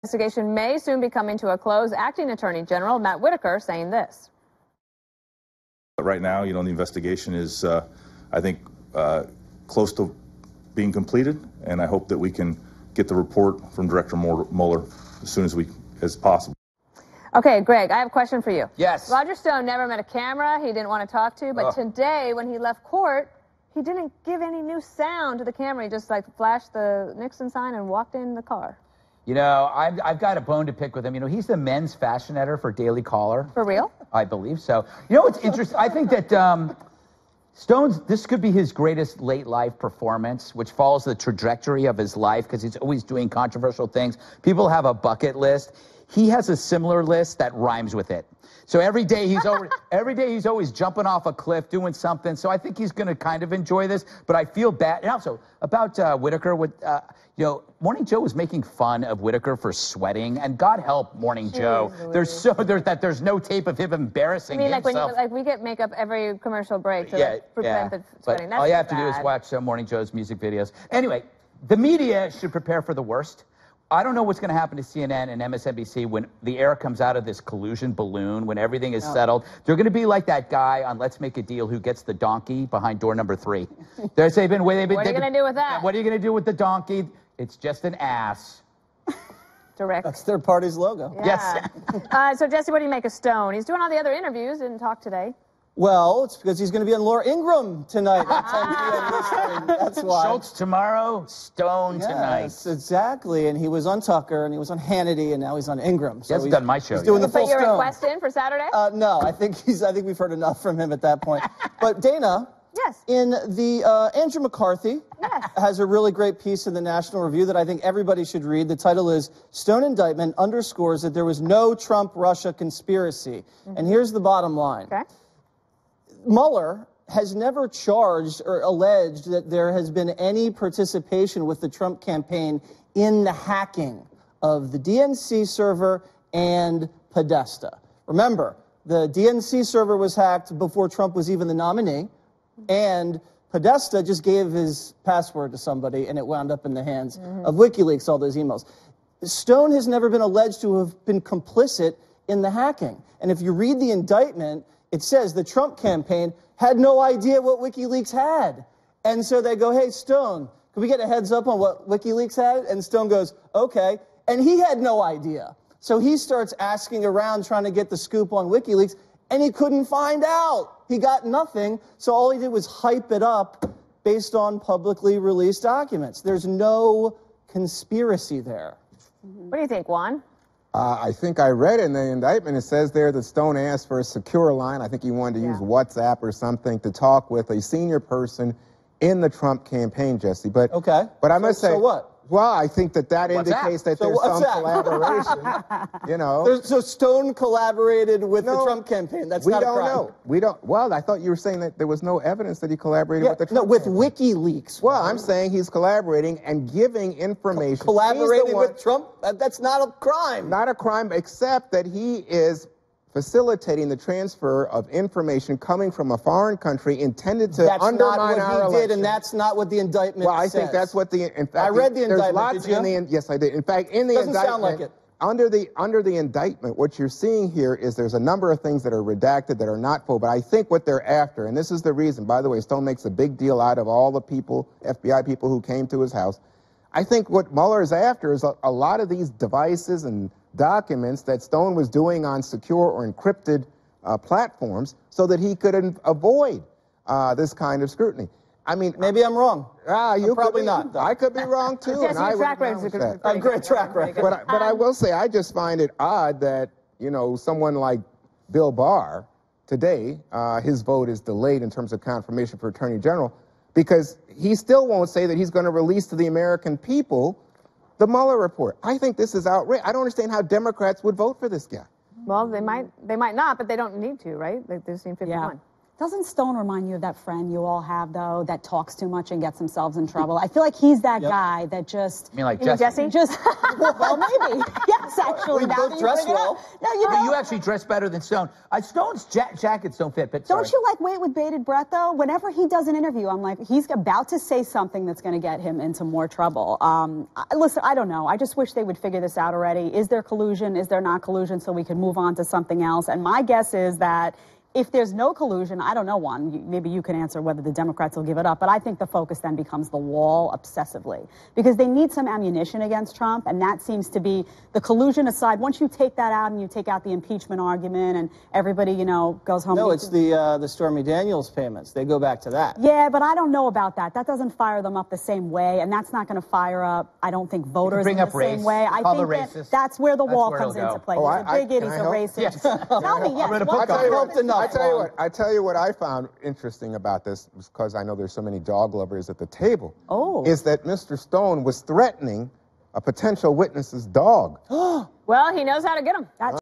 Investigation may soon be coming to a close. Acting Attorney General Matt Whitaker saying this. Right now, the investigation is, I think, close to being completed, and I hope that we can get the report from Director Mueller as soon as possible. Okay, Greg, I have a question for you. Yes. Roger Stone never met a camera he didn't want to talk to, but today when he left court, he didn't give any new sound to the camera. He just flashed the Nixon sign and walked in the car. I've got a bone to pick with him. He's the men's fashion editor for Daily Caller. For real? I believe so. What's interesting? I think that this could be his greatest late life performance, which follows the trajectory of his life because he's always doing controversial things. People have a bucket list. He has a similar list that rhymes with it. So every day he's always jumping off a cliff, doing something. So I think he's going to kind of enjoy this. But I feel bad. And also about Whitaker, Morning Joe was making fun of Whitaker for sweating, and God help Morning Joe. There's no tape of him embarrassing himself. When we get makeup every commercial break to prevent the sweating. All you have to do is watch Morning Joe's music videos. Anyway, the media should prepare for the worst. I don't know what's going to happen to CNN and MSNBC when the air comes out of this collusion balloon, when everything is settled. They're going to be like that guy on Let's Make a Deal who gets the donkey behind door number 3. What are you going to do with that? What are you going to do with the donkey? It's just an ass. Direct. That's their party's logo. Yeah. Yes. So, Jesse, what do you make of Stone? He's doing all the other interviews, didn't talk today. Well, it's because he's going to be on Laura Ingraham tonight at 10 p.m. That's why. Schultz tomorrow, Stone tonight. Yes, exactly. And he was on Tucker, and he was on Hannity, and now he's on Ingraham. So he hasn't done my show yet. He's doing the full Put your Stone. request in for Saturday? No, I think we've heard enough from him at that point. But Dana, yes. In the Andrew McCarthy has a really great piece in the National Review that I think everybody should read. The title is "Stone Indictment Underscores That There Was No Trump-Russia Conspiracy." And here's the bottom line. Okay. Mueller has never charged or alleged that there has been any participation with the Trump campaign in the hacking of the DNC server and Podesta. Remember, the DNC server was hacked before Trump was even the nominee, and Podesta just gave his password to somebody, and it wound up in the hands of WikiLeaks, all those emails. Stone has never been alleged to have been complicit in the hacking. And if you read the indictment, it says the Trump campaign had no idea what WikiLeaks had. And so they go, hey, Stone, can we get a heads up on what WikiLeaks had? And Stone goes, okay. And he had no idea. So he starts asking around trying to get the scoop on WikiLeaks, and he couldn't find out. He got nothing. So all he did was hype it up based on publicly released documents. There's no conspiracy there. What do you think, Juan? I think I read in the indictment, it says there that Stone asked for a secure line. I think he wanted to use WhatsApp or something to talk with a senior person in the Trump campaign, Jesse. But I must say, so what? Well, I think that indicates that there's some collaboration. So Stone collaborated with the Trump campaign. That's not a crime. We don't know. We don't. Well, I thought you were saying that there was no evidence that he collaborated with the Trump with campaign. WikiLeaks. Well, I'm saying he's collaborating and giving information. Collaborating with Trump? That's not a crime. Not a crime, except that he is facilitating the transfer of information coming from a foreign country intended to undermine our election. That's not what he did, and that's not what the indictment says. Well, I think that's what in fact, I read the indictment, did you? Yes, I did. In fact, in the indictment, doesn't sound like it. Under the indictment, what you're seeing here is there's a number of things that are redacted that are not full, but I think what they're after, and this is the reason, by the way, Stone makes a big deal out of all the people, FBI people who came to his house. I think what Mueller is after is a lot of these devices and documents that Stone was doing on secure or encrypted platforms so that he could avoid this kind of scrutiny. I mean, maybe I'm wrong. You probably not. I could be wrong too. Jesse, your track record is a great track record. But I will say, I just find it odd that someone like Bill Barr today, his vote is delayed in terms of confirmation for Attorney General, because he still won't say that he's going to release to the American people the Mueller report. I think this is outrageous. I don't understand how Democrats would vote for this guy. Well, they might not, but they don't need to, right? They've seen 51. Yeah. Doesn't Stone remind you of that friend you all have, though, that talks too much and gets themselves in trouble? I feel like he's that guy that just... You mean like Jesse? Well, maybe. Yes, actually. We now both that you dress bring it up. well. No, you No, don't. you actually dress better than Stone. Stone's jackets don't fit, but Don't sorry. you like wait with bated breath, though? Whenever he does an interview, I'm like, he's about to say something that's going to get him into more trouble. Listen, I don't know. I just wish they would figure this out already. Is there collusion? Is there not collusion? So we can move on to something else. And my guess is that if there's no collusion, I don't know, Juan, maybe you can answer whether the Democrats will give it up, but I think the focus then becomes the wall obsessively because they need some ammunition against Trump, and that seems to be the collusion aside. Once you take that out and you take out the impeachment argument and everybody, you know, goes home. No, it's the Stormy Daniels payments. They go back to that. Yeah, but I don't know about that. That doesn't fire them up the same way, and that's not going to fire up, I don't think, voters bring in up the race. same way. I Call think the that racist. that's where the That's wall where comes it'll into go. play. Oh, He's a big idiot. He's a racist. Yes. Tell me, yes. Read a book what- on it. Helped enough. I tell you what I found interesting about this, because I know there's so many dog lovers at the table, is that Mr. Stone was threatening a potential witness's dog. Well, he knows how to get him.